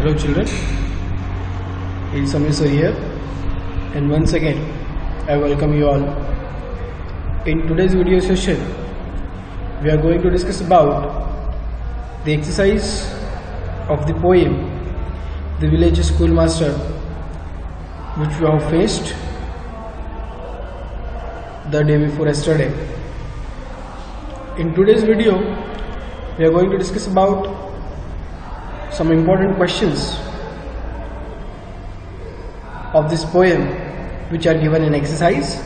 Hello children, it's Amiso here, and once again I welcome you all. In today's video session we are going to discuss about the exercise of the poem The Village Schoolmaster, which we have faced the day before yesterday. In today's video we are going to discuss about some important questions of this poem which are given in exercise.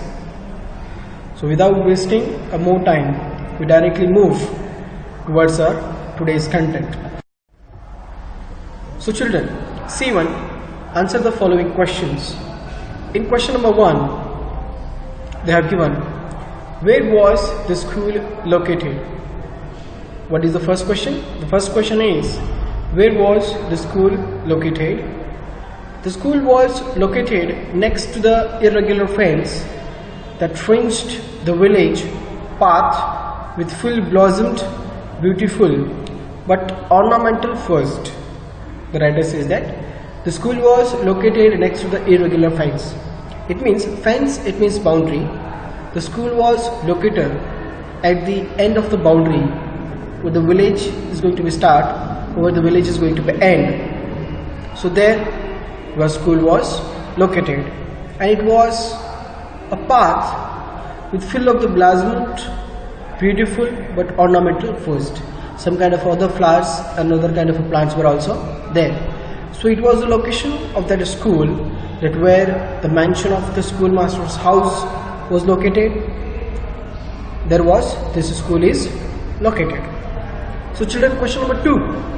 So without wasting more time, we directly move towards our today's content. So children, C1, answer the following questions. In question number 1, they have given, where was the school located? What is the first question? The first question is, where was the school located? The school was located next to the irregular fence that fringed the village path with full blossomed, beautiful but ornamental forest. The writer says that the school was located next to the irregular fence. It means fence, it means boundary. The school was located at the end of the boundary where the village is going to be start, where the village is going to be end. So there where school was located, and it was a path with full of the blossomed, beautiful but ornamental forest. Some kind of other flowers and other kind of plants were also there. So it was the location of that school, that where the mansion of the schoolmaster's house was located. There was this school is located. So children, question number 2.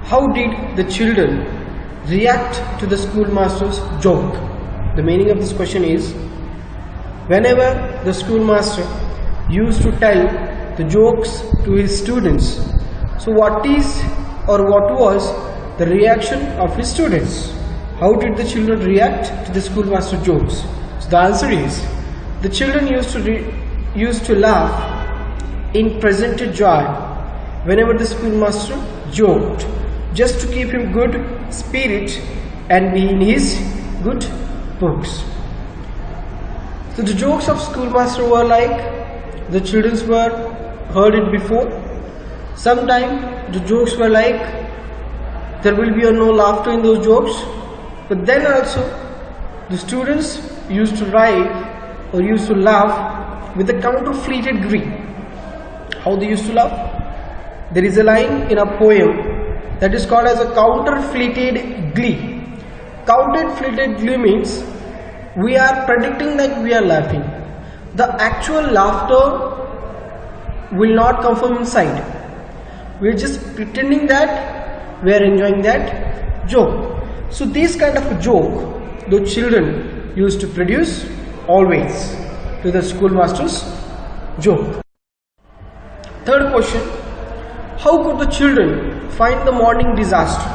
How did the children react to the schoolmaster's joke? The meaning of this question is, whenever the schoolmaster used to tell the jokes to his students, so what is or what was the reaction of his students? How did the children react to the schoolmaster jokes? So the answer is, the children used to laugh in presented joy whenever the schoolmaster joked, just to keep him good spirit and be in his good books. So the jokes of schoolmaster were like, the children's were heard it before. Sometimes the jokes were like, there will be no laughter in those jokes, but then also the students used to write or used to laugh with a counterfeited glee. How they used to laugh? There is a line in a poem that is called as a counterfeited glee. Counterfeited glee means we are predicting that we are laughing. The actual laughter will not come from inside. We are just pretending that we are enjoying that joke. So this kind of a joke the children used to produce always to the schoolmaster's joke. Third question, how could the children find the morning disaster?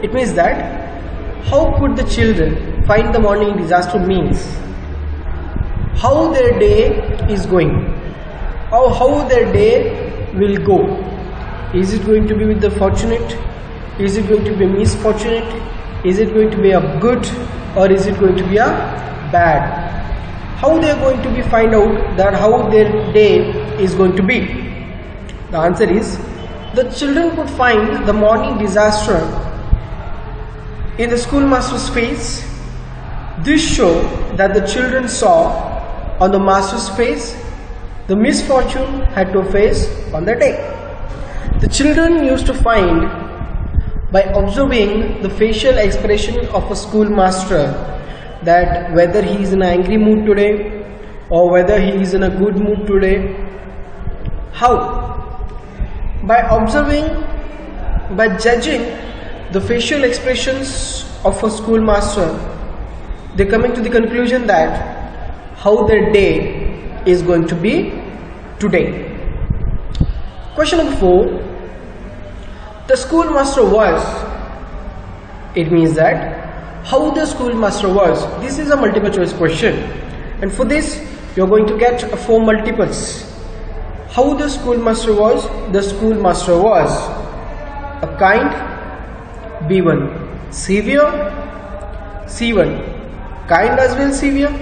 It means that how could the children find the morning disaster means how their day is going, how their day will go. Is it going to be with the fortunate? Is it going to be misfortunate? Is it going to be a good, or is it going to be a bad? How they are going to be find out that how their day is going to be? The answer is, the children could find the morning disaster in the schoolmaster's face. This show that the children saw on the master's face the misfortune had to face on the day. The children used to find by observing the facial expression of a schoolmaster that whether he is in an angry mood today or whether he is in a good mood today. How? By observing, by judging the facial expressions of a schoolmaster, they are coming to the conclusion that how their day is going to be today. Question number 4, the schoolmaster was, it means that how the schoolmaster was. This is a multiple choice question, and for this you are going to get 4 multiples. How the schoolmaster was? The schoolmaster was A kind, B1 severe, C1 kind as well severe.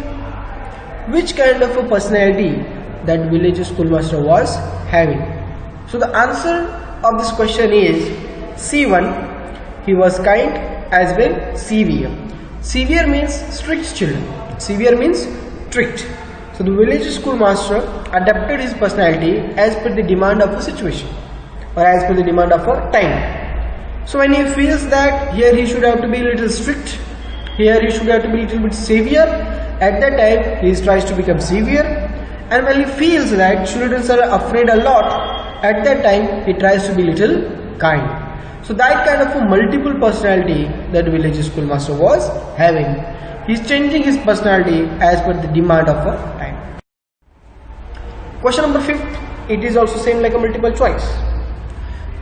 Which kind of a personality that village schoolmaster was having? So the answer of this question is C1. He was kind as well severe. Severe means strict children. Severe means strict. So the village schoolmaster adapted his personality as per the demand of the situation or as per the demand of a time. So when he feels that here he should have to be a little strict, here he should have to be a little bit severe, at that time he tries to become severe, and when he feels that children are afraid a lot, at that time he tries to be little kind. So that kind of a multiple personality that village schoolmaster was having. He's changing his personality as per the demand of a time. Question number 5, it is also same like a multiple choice.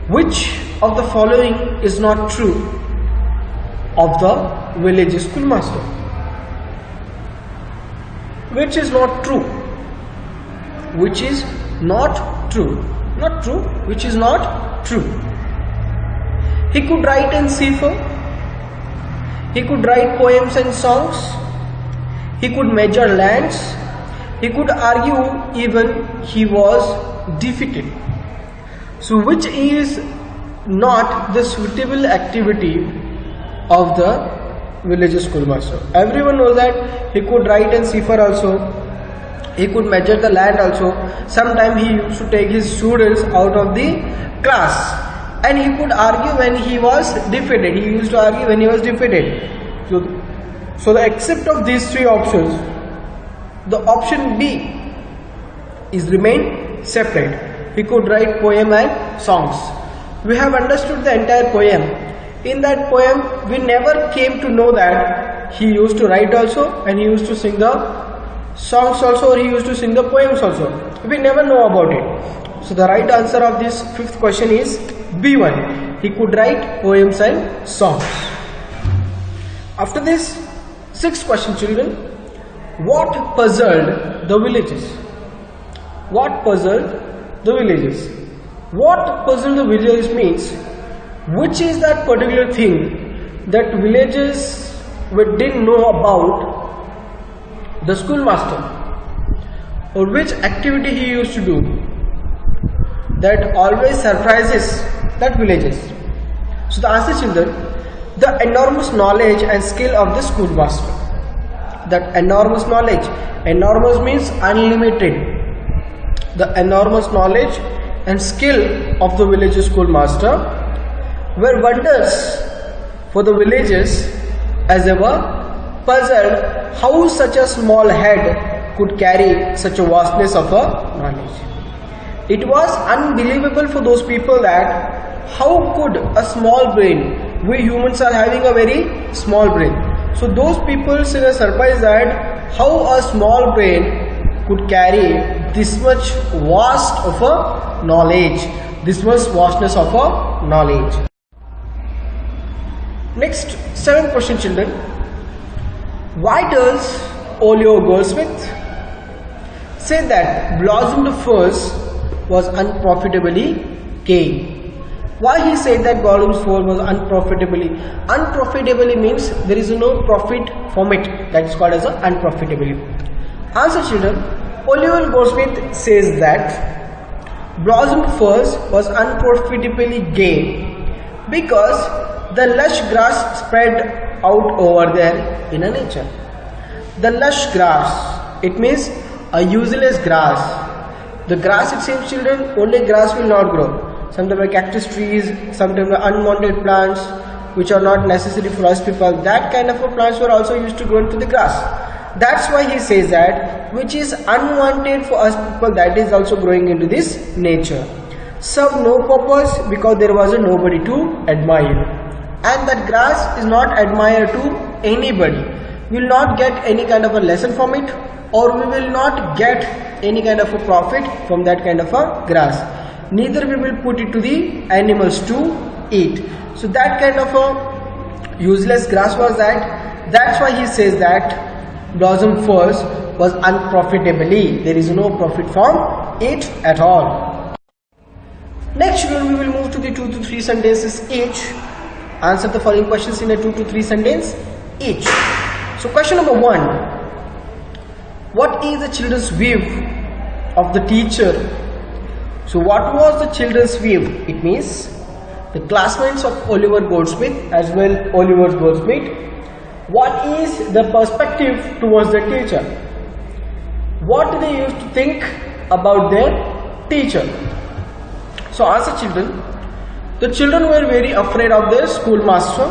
Which of the following is not true of the village schoolmaster? Which is not true? Which is not true? Not true. Which is not true? He could write in cipher. He could write poems and songs. He could measure lands. He could argue even he was defeated. So which is not the suitable activity of the village schoolmaster? Everyone knows that he could write in cipher also. He could measure the land also. Sometimes he used to take his students out of the class. And he could argue when he was defeated. He used to argue when he was defeated. So the except of these three options, the option B is remain separate. He could write poem and songs. We have understood the entire poem. In that poem, we never came to know that he used to write also and he used to sing the songs also, or he used to sing the poems also. We never know about it. So the right answer of this 5th question is B1. He could write poems and songs. After this, 6th question, children. What puzzled the villagers? What puzzled the villagers? What puzzled the villagers means, which is that particular thing that villagers didn't know about the schoolmaster, or which activity he used to do that always surprises that villagers. So the answer, children, the enormous knowledge and skill of the schoolmaster. That enormous knowledge, enormous means unlimited. The enormous knowledge and skill of the village schoolmaster were wonders for the villagers, as they were puzzled how such a small head could carry such a vastness of a knowledge. It was unbelievable for those people that how could a small brain, we humans are having a very small brain. So those people were surprised that how a small brain could carry this much vast of a knowledge, this much vastness of a knowledge. Next, 7th question, children. Why does Olio Goldsmith say that Blossom the First was unprofitably gained? Why he said that Blossom the First was unprofitably means there is no profit from it. That is called as a unprofitably. Answer, children. Olio Goldsmith says that Blossom the First was unprofitably gained because the lush grass spread out over there in a nature. The lush grass, it means a useless grass. The grass, it seems, children, only grass will not grow. Sometimes cactus trees, sometimes unwanted plants which are not necessary for us people. That kind of plants were also used to grow into the grass. That's why he says that which is unwanted for us people, that is also growing into this nature. Served no purpose because there was nobody to admire. And that grass is not admired to anybody. We will not get any kind of a lesson from it, or we will not get any kind of a profit from that kind of a grass. Neither we will put it to the animals to eat. So that kind of a useless grass was that. That's why he says that Blossom First was unprofitably. There is no profit from it at all. Next children, we will move to the 2 to 3 sentences each. Answer the following questions in a 2 to 3 sentence each. So question number 1. What is the children's view of the teacher? So what was the children's view? It means the classmates of Oliver Goldsmith as well Oliver Goldsmith. What is the perspective towards the teacher? What do they used to think about their teacher? So answer children. The children were very afraid of their schoolmaster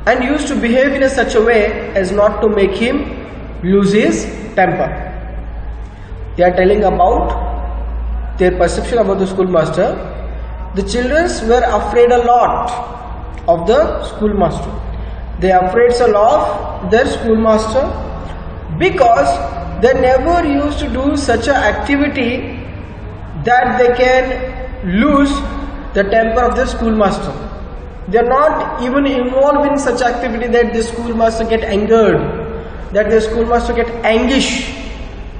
and used to behave in such a way as not to make him lose his temper. They are telling about their perception about the schoolmaster. The children were afraid a lot of the schoolmaster. They are afraid a lot of their schoolmaster because they never used to do such an activity that they can lose the temper of the schoolmaster. They are not even involved in such activity that the schoolmaster get angered, that the schoolmaster get anguish.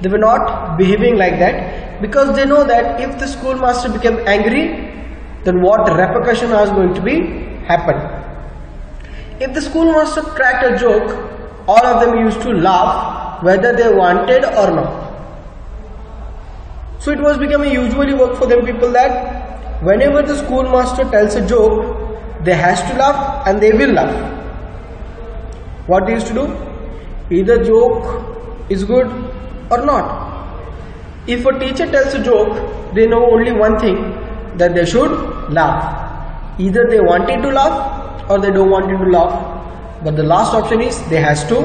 They were not behaving like that because they know that if the schoolmaster became angry, then what repercussion is going to be happen. If the schoolmaster cracked a joke, all of them used to laugh whether they wanted or not. So it was becoming usually work for them people that whenever the schoolmaster tells a joke, they has to laugh and they will laugh. What they used to do? Either joke is good or not. If a teacher tells a joke, they know only one thing, that they should laugh. Either they wanted to laugh or they don't want to laugh. But the last option is they has to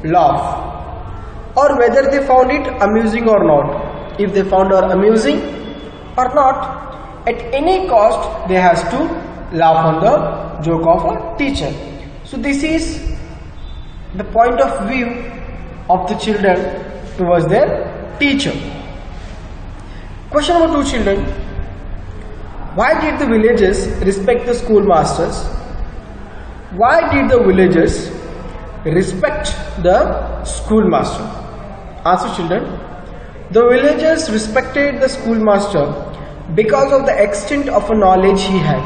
laugh. Or whether they found it amusing or not. If they found it amusing or not, at any cost they has to laugh on the joke of a teacher. So this is the point of view of the children towards their teacher. Question number 2 children. Why did the villagers respect the schoolmasters? Why did the villagers respect the schoolmaster? Answer children. The villagers respected the schoolmaster because of the extent of a knowledge he had.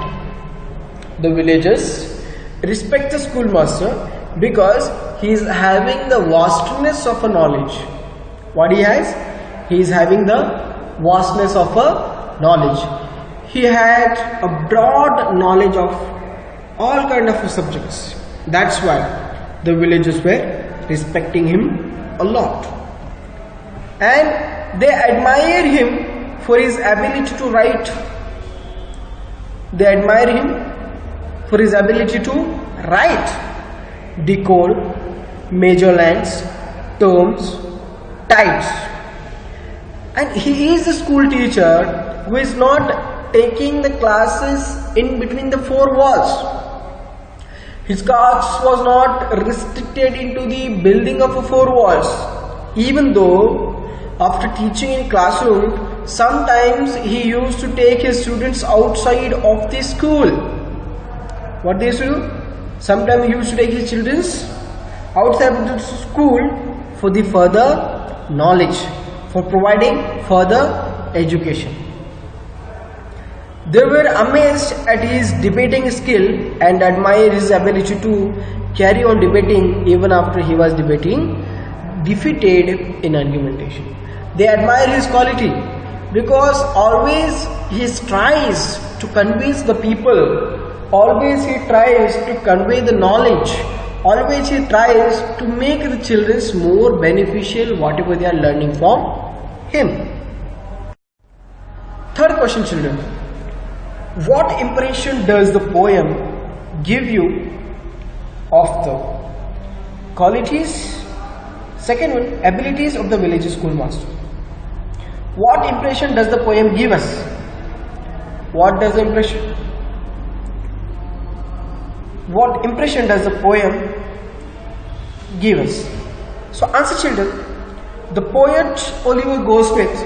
The villagers respect the schoolmaster because he is having the vastness of a knowledge. What he has? He is having the vastness of a knowledge. He had a broad knowledge of all kind of subjects. That's why the villagers were respecting him a lot. And they admire him for his ability to write. They admire him for his ability to write, decode, major lands, terms, types. And he is a school teacher who is not taking the classes in between the 4 walls. His class was not restricted into the building of 4 walls. Even though after teaching in classroom, sometimes he used to take his students outside of the school. What they used to do? Sometimes he used to take his children outside of the school for the further knowledge, for providing further education. They were amazed at his debating skill and admired his ability to carry on debating even after he was debating defeated in argumentation. They admire his quality because always he tries to convince the people, always he tries to convey the knowledge, always he tries to make the children more beneficial whatever they are learning from him. Third question children. What impression does the poem give you of the qualities? Second one, abilities of the village schoolmaster. What impression does the poem give us? What does the impression? What impression does the poem give us? So answer children. The poet Oliver Goldsmith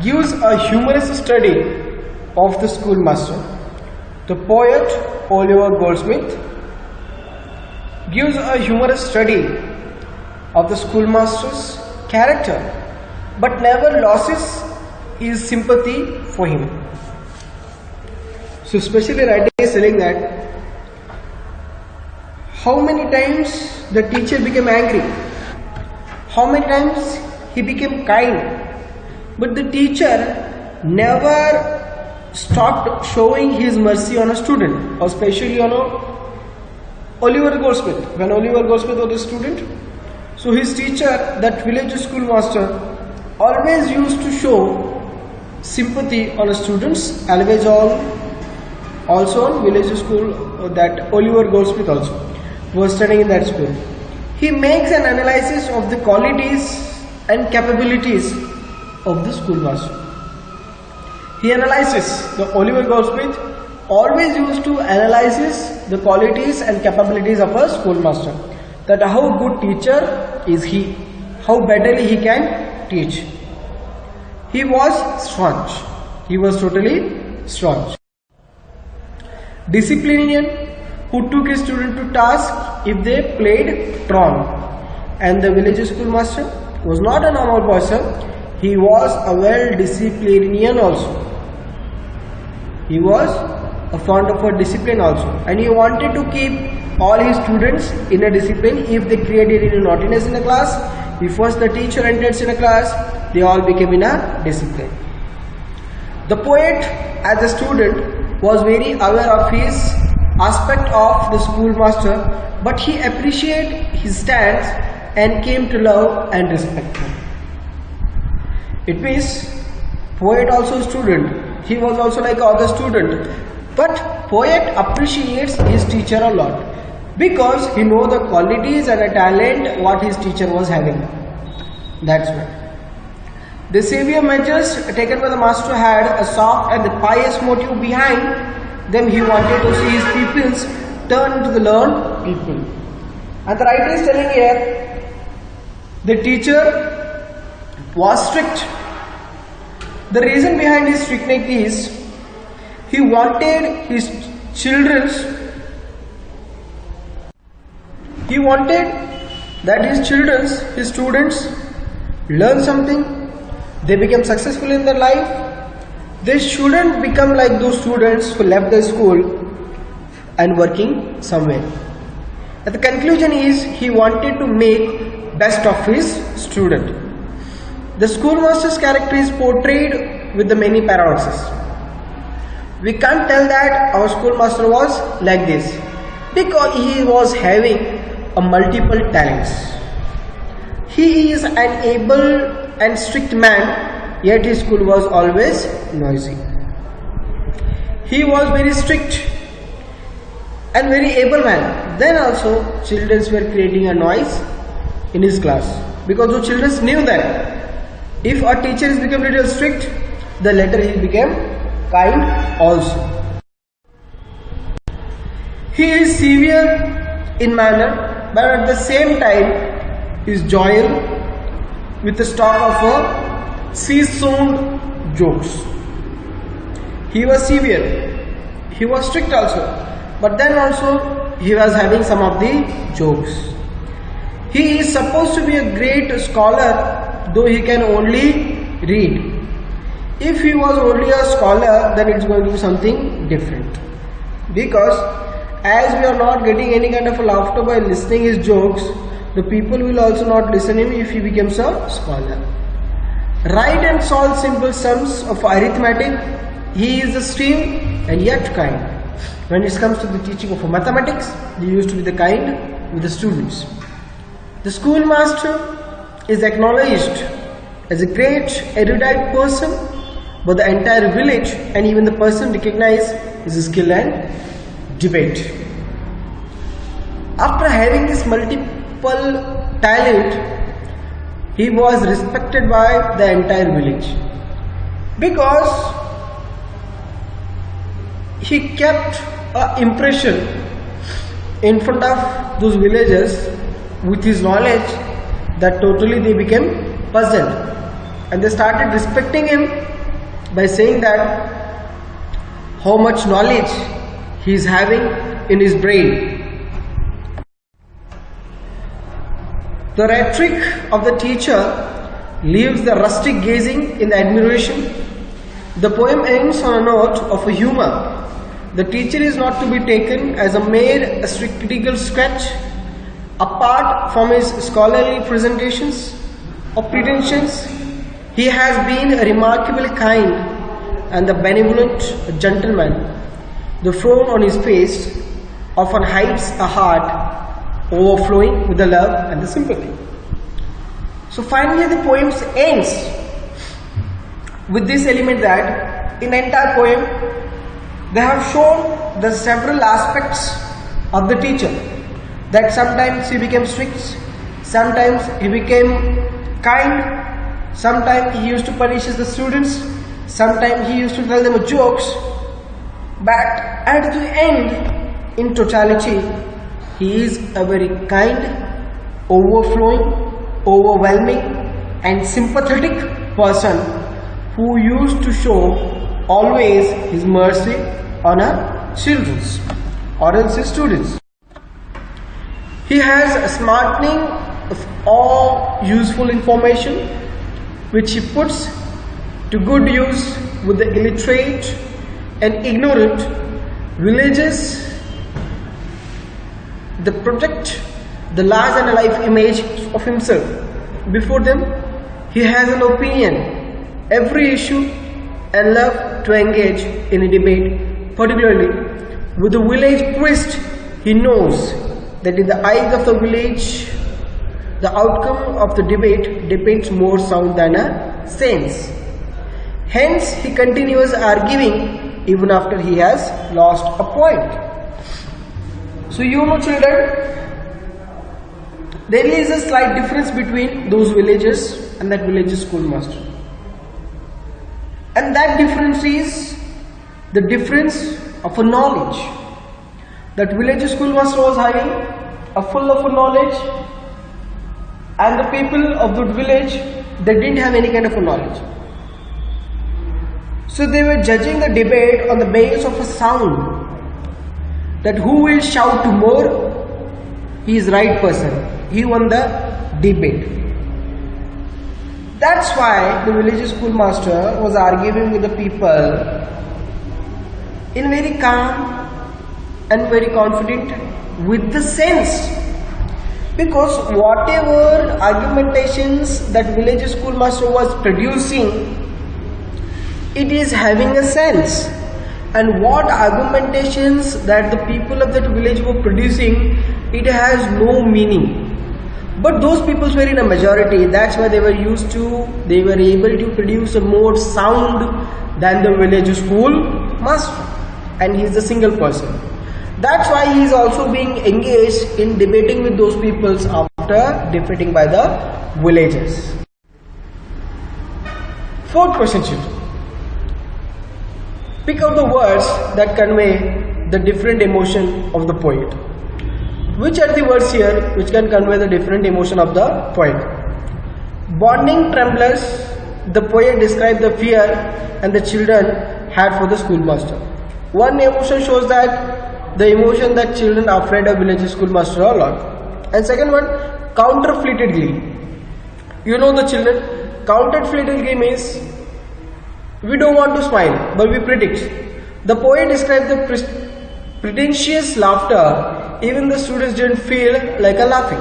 gives a humorous study of the schoolmaster. The poet Oliver Goldsmith gives a humorous study of the schoolmaster's character, but never loses his sympathy for him. So especially writing is telling that how many times the teacher became angry, how many times he became kind, but the teacher never stopped showing his mercy on a student, or especially on Oliver Goldsmith. When Oliver Goldsmith was a student, so his teacher, that village schoolmaster, always used to show sympathy on the students, always also on village school, that Oliver Goldsmith also was studying in that school. He makes an analysis of the qualities and capabilities of the schoolmaster. He analyzes, the Oliver Goldsmith always used to analyze the qualities and capabilities of a schoolmaster, that how good teacher is he, how betterly he can teach. He was staunch, he was totally staunch. Disciplinarian, who took his student to task if they played tron, and the village schoolmaster was not a normal person, he was a well-disciplinarian also. He was a fond of a discipline also, and he wanted to keep all his students in a discipline. If they created any naughtiness in a class, if first the teacher enters in a class, they all became in a discipline. The poet, as a student, was very aware of his aspect of the schoolmaster, but he appreciated his stance and came to love and respect him. It means poet also student. He was also like other student, but poet appreciates his teacher a lot because he knows the qualities and the talent what his teacher was having. That's why. The severe measures taken by the master had a soft and the pious motive behind them. He wanted to see his pupils turn into the learned people. And the writer is telling here, the teacher was strict. The reason behind his strictness is he wanted his that his students learn something, they become successful in their life. They shouldn't become like those students who left the school and working somewhere. At the conclusion is he wanted to make best of his student. The schoolmaster's character is portrayed with the many paradoxes. We can't tell that our schoolmaster was like this because he was having a multiple talents. He is an able and strict man, yet his school was always noisy. He was very strict and very able man. Then also children were creating a noise in his class because the children knew that if a teacher is become little strict, the later he became kind also. He is severe in manner, but at the same time is joyful with the stock of a seasoned jokes. He was severe, he was strict also, but then also he was having some of the jokes. He is supposed to be a great scholar, though he can only read. If he was only a scholar, then it's going to be something different. Because as we are not getting any kind of a laughter by listening his jokes, the people will also not listen him if he becomes a scholar. Write and solve simple sums of arithmetic. He is a stream and yet kind. When it comes to the teaching of mathematics, he used to be the kind with the students. The schoolmaster is acknowledged as a great erudite person, but the entire village and even the person recognized his skill and debate. After having this multiple talent, he was respected by the entire village because he kept an impression in front of those villagers with his knowledge that totally they became puzzled and they started respecting him by saying that how much knowledge he is having in his brain. The rhetoric of the teacher leaves the rustic gazing in admiration. The poem ends on a note of humor The teacher is not to be taken as a mere critical sketch apart from his scholarly presentations or pretensions. He has been a remarkably kind and a benevolent gentleman. The frown on his face often hides a heart overflowing with the love and the sympathy. So finally the poem ends with this element that in the entire poem they have shown the several aspects of the teacher, that sometimes he became strict, sometimes he became kind, sometimes he used to punish the students, sometimes he used to tell them jokes, but at the end, in totality, he is a very kind, overflowing, overwhelming and sympathetic person who used to show always his mercy on our children or else his students. He has a smartening of all useful information which he puts to good use with the illiterate and ignorant villages that project the large and alive image of himself. Before them, he has an opinion, every issue, and love to engage in a debate, particularly with the village priest. He knows that in the eyes of the village, the outcome of the debate depends more sound than a sense. Hence, he continues arguing even after he has lost a point. So you know, children, there is a slight difference between those villagers and that village schoolmaster. And that difference is the difference of a knowledge. That village schoolmaster was having a full of a knowledge, and the people of that village, they didn't have any kind of a knowledge. So they were judging the debate on the basis of a sound, that who will shout more, he is right person, he won the debate. That's why the village schoolmaster was arguing with the people in very calm and very confident with the sense, because whatever argumentations that village schoolmaster was producing, it is having a sense, and what argumentations that the people of that village were producing, it has no meaning. But those people were in a majority, that's why they were able to produce a more sound than the village schoolmaster, and he is a single person. That's why he is also being engaged in debating with those peoples after defeating by the villagers. Fourth question, children. Pick out the words that convey the different emotion of the poet. Which are the words here which can convey the different emotion of the poet? Bonding tremblers, the poet described the fear and the children had for the schoolmaster. One emotion shows that the emotion that children are afraid of village schoolmaster a lot. And second one, counterfeited glee. You know the children, counterfeited glee means we don't want to smile, but we predict. The poet described the pretentious laughter. Even the students didn't feel like a laughing.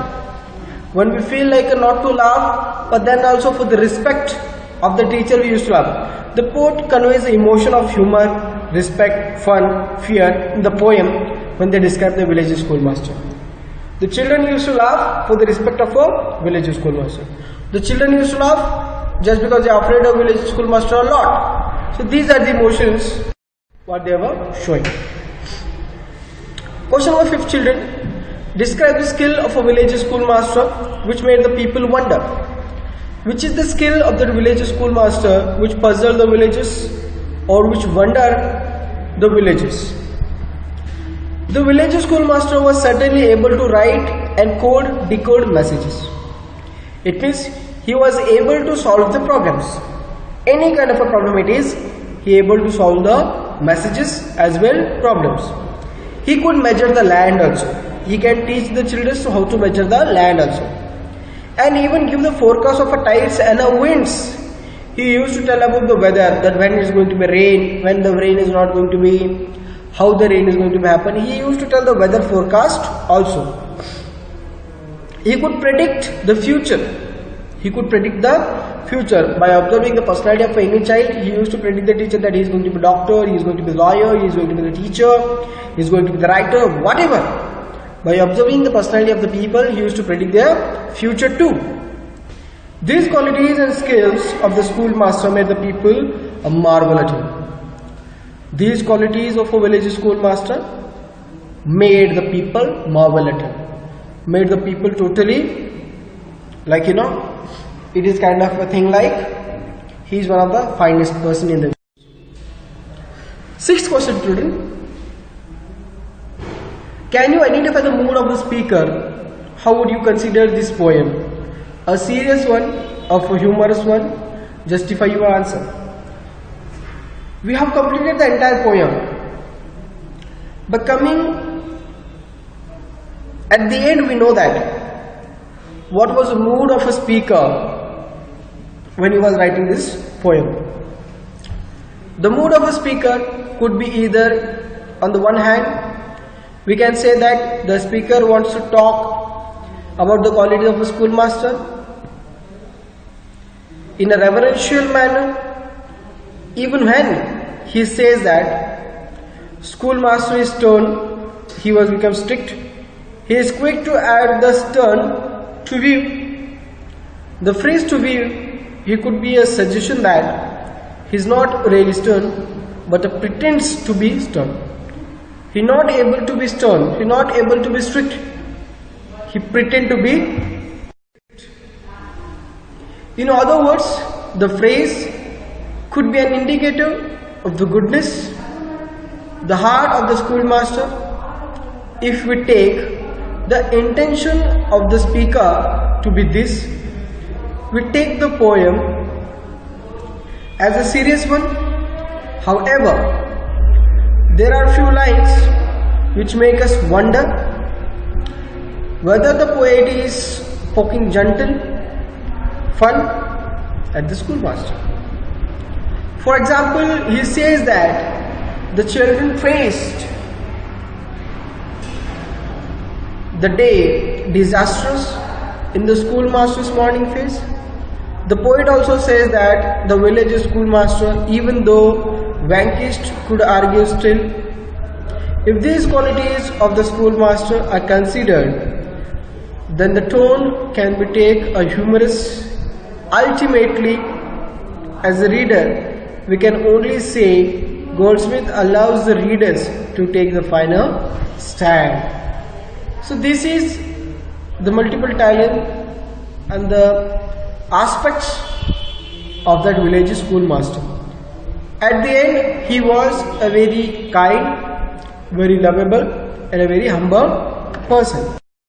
When we feel like a not to laugh, but then also for the respect of the teacher we used to laugh. The poet conveys the emotion of humor, respect, fun, fear in the poem when they describe the village schoolmaster. The children used to laugh for the respect of a village schoolmaster. The children used to laugh just because they are afraid of village schoolmaster a lot. So these are the emotions what they were showing. Question number 5, children. Describe the skill of a village schoolmaster which made the people wonder. Which is the skill of the village schoolmaster which puzzled the villages or which wondered the villages? The village schoolmaster was certainly able to write and decode messages. It means he was able to solve the problems. Any kind of a problem it is, he able to solve the messages as well problems. He could measure the land also. He can teach the children how to measure the land also. And even give the forecast of a tides and a winds. He used to tell about the weather, that when it is going to be rain, when the rain is not going to be. how the rain is going to happen. He used to tell the weather forecast also. He could predict the future. He could predict the future by observing the personality of any child. He used to predict the teacher that he is going to be a doctor, he is going to be a lawyer, he is going to be the teacher, he is going to be the writer, whatever. By observing the personality of the people, he used to predict their future too. These qualities and skills of the schoolmaster made the people a marvel at him. These qualities of a village schoolmaster made the people marvel at him. Made the people totally, like it is kind of a thing like he is one of the finest person in the village. Sixth question, children. Can you identify the mood of the speaker? How would you consider this poem? A serious one or a humorous one? Justify your answer. We have completed the entire poem. But coming at the end, we know that what was the mood of a speaker when he was writing this poem. The mood of a speaker could be either, on the one hand, we can say that the speaker wants to talk about the quality of a schoolmaster in a reverential manner, even when he says that schoolmaster is stern, he was become strict. He is quick to add the stern to view. The phrase to view, he could be a suggestion that he is not really stern, but pretends to be stern. He not able to be stern, he not able to be strict, he pretend to be. In other words, the phrase could be an indicator of the goodness, the heart of the schoolmaster. If we take the intention of the speaker to be this, we take the poem as a serious one. However, there are few lines which make us wonder whether the poet is poking gentle fun at the schoolmaster. For example, he says that the children faced the day disastrous in the schoolmaster's morning face. The poet also says that the village schoolmaster, even though vanquished, could argue still. If these qualities of the schoolmaster are considered, then the tone can be taken a humorous. Ultimately, as a reader, we can only say Goldsmith allows the readers to take the final stand. So this is the multiple talent and the aspects of that village schoolmaster. At the end, he was a very kind, very lovable and a very humble person.